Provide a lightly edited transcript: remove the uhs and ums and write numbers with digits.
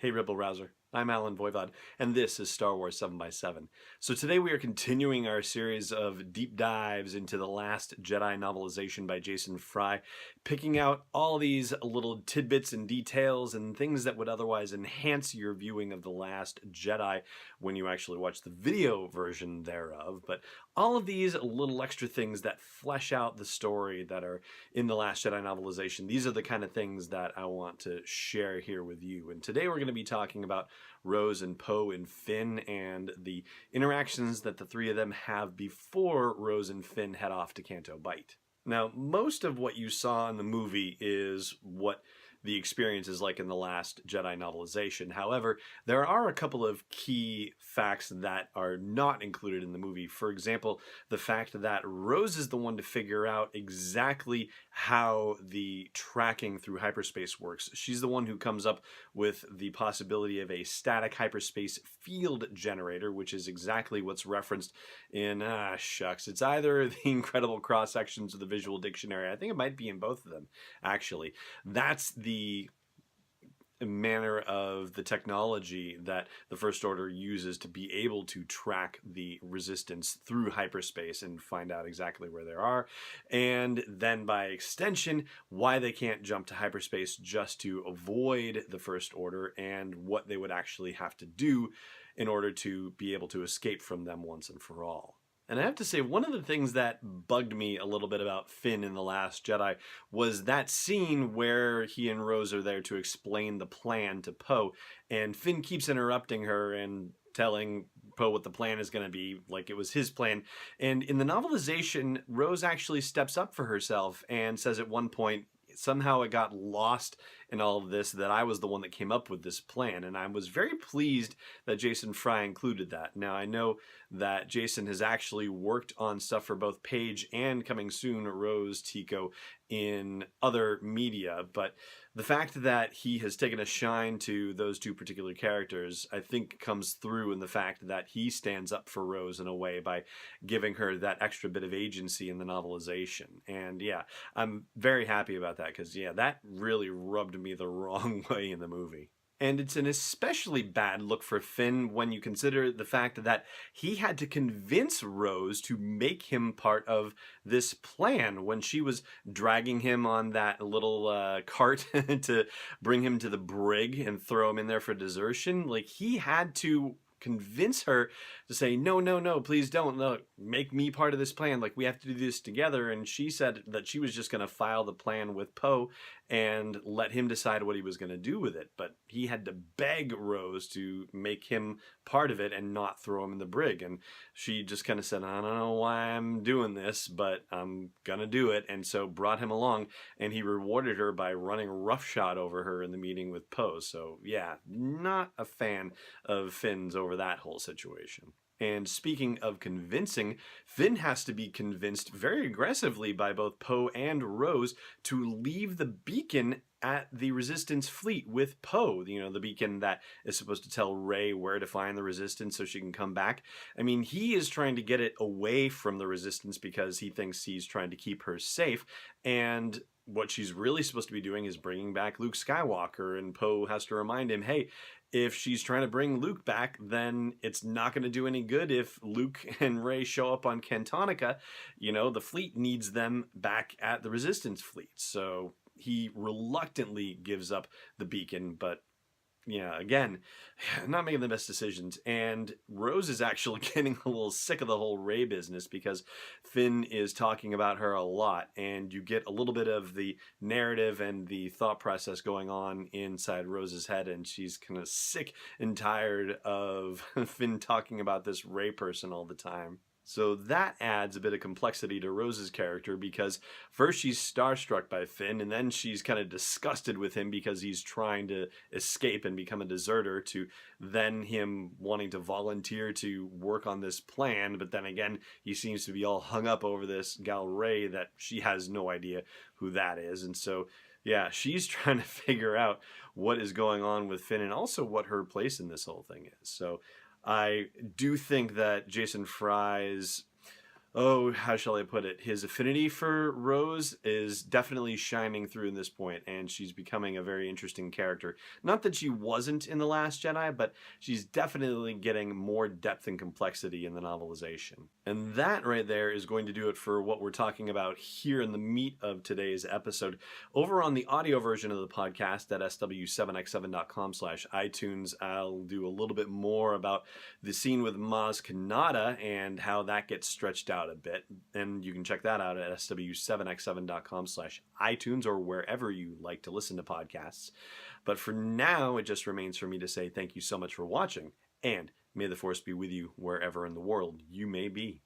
Hey Rebel Rouser, I'm Alan Voivod, and this is Star Wars 7x7. So today we are continuing our series of deep dives into the Last Jedi novelization by Jason Frey, picking out all these little tidbits and details and things that would otherwise enhance your viewing of the Last Jedi when you actually watch the video version thereof. But all of these little extra things that flesh out the story that are in the Last Jedi novelization, these are the kind of things that I want to share here with you. And today we're going to be talking about Rose and Poe and Finn and the interactions that the three of them have before Rose and Finn head off to Canto Bight. Now, most of what you saw in the movie is what the experience is like in the Last Jedi novelization. However, there are a couple of key facts that are not included in the movie. For example, the fact that Rose is the one to figure out exactly how the tracking through hyperspace works. She's the one who comes up with the possibility of a static hyperspace field generator, which is exactly what's referenced in, it's either the Incredible Cross-Sections or the Visual Dictionary. I think it might be in both of them, actually. That's the manner of the technology that the First Order uses to be able to track the resistance through hyperspace and find out exactly where they are, and then by extension why they can't jump to hyperspace just to avoid the First Order and what they would actually have to do in order to be able to escape from them once and for all. And I have to say, one of the things that bugged me a little bit about Finn in The Last Jedi was that scene where he and Rose are there to explain the plan to Poe, and Finn keeps interrupting her and telling Poe what the plan is going to be, like it was his plan. And in the novelization, Rose actually steps up for herself and says at one point, somehow it got lost in all of this that I was the one that came up with this plan, and I was very pleased that Jason Frey included that. Now, I know that Jason has actually worked on stuff for both Paige and, coming soon, Rose Tico in other media, but the fact that he has taken a shine to those two particular characters, I think, comes through in the fact that he stands up for Rose in a way by giving her that extra bit of agency in the novelization. And yeah, I'm very happy about that because, yeah, that really rubbed me the wrong way in the movie. And it's an especially bad look for Finn when you consider the fact that he had to convince Rose to make him part of this plan when she was dragging him on that little cart to bring him to the brig and throw him in there for desertion. Like, he had to convince her to say, no, no, no, please don't. Look, make me part of this plan. Like, we have to do this together. And she said that she was just going to file the plan with Poe and let him decide what he was going to do with it. But he had to beg Rose to make him part of it and not throw him in the brig. And she just kind of said, I don't know why I'm doing this, but I'm going to do it. And so brought him along, and he rewarded her by running roughshod over her in the meeting with Poe. So yeah, not a fan of Finn's over that whole situation. And speaking of convincing, Finn has to be convinced very aggressively by both Poe and Rose to leave the beacon at the Resistance fleet with Poe. You know, the beacon that is supposed to tell Rey where to find the Resistance so she can come back. I mean, he is trying to get it away from the Resistance because he thinks he's trying to keep her safe. And what she's really supposed to be doing is bringing back Luke Skywalker, and Poe has to remind him, hey, if she's trying to bring Luke back, then it's not going to do any good if Luke and Rey show up on Cantonica. You know, the fleet needs them back at the Resistance fleet. So he reluctantly gives up the beacon, but yeah, again, not making the best decisions. And Rose is actually getting a little sick of the whole Rey business because Finn is talking about her a lot, and you get a little bit of the narrative and the thought process going on inside Rose's head, and she's kind of sick and tired of Finn talking about this Rey person all the time. So that adds a bit of complexity to Rose's character because first she's starstruck by Finn, and then she's kind of disgusted with him because he's trying to escape and become a deserter, to then him wanting to volunteer to work on this plan. But then again, he seems to be all hung up over this gal Rey that she has no idea who that is. And so yeah, she's trying to figure out what is going on with Finn and also what her place in this whole thing is. So I do think that Jason Frey's oh, how shall I put it? His affinity for Rose is definitely shining through in this point, and she's becoming a very interesting character. Not that she wasn't in The Last Jedi, but she's definitely getting more depth and complexity in the novelization. And that right there is going to do it for what we're talking about here in the meat of today's episode. Over on the audio version of the podcast at sw7x7.com/iTunes, I'll do a little bit more about the scene with Maz Kanata and how that gets stretched out a bit. And you can check that out at sw7x7.com/iTunes or wherever you like to listen to podcasts. But for now, it just remains for me to say thank you so much for watching, and may the Force be with you wherever in the world you may be.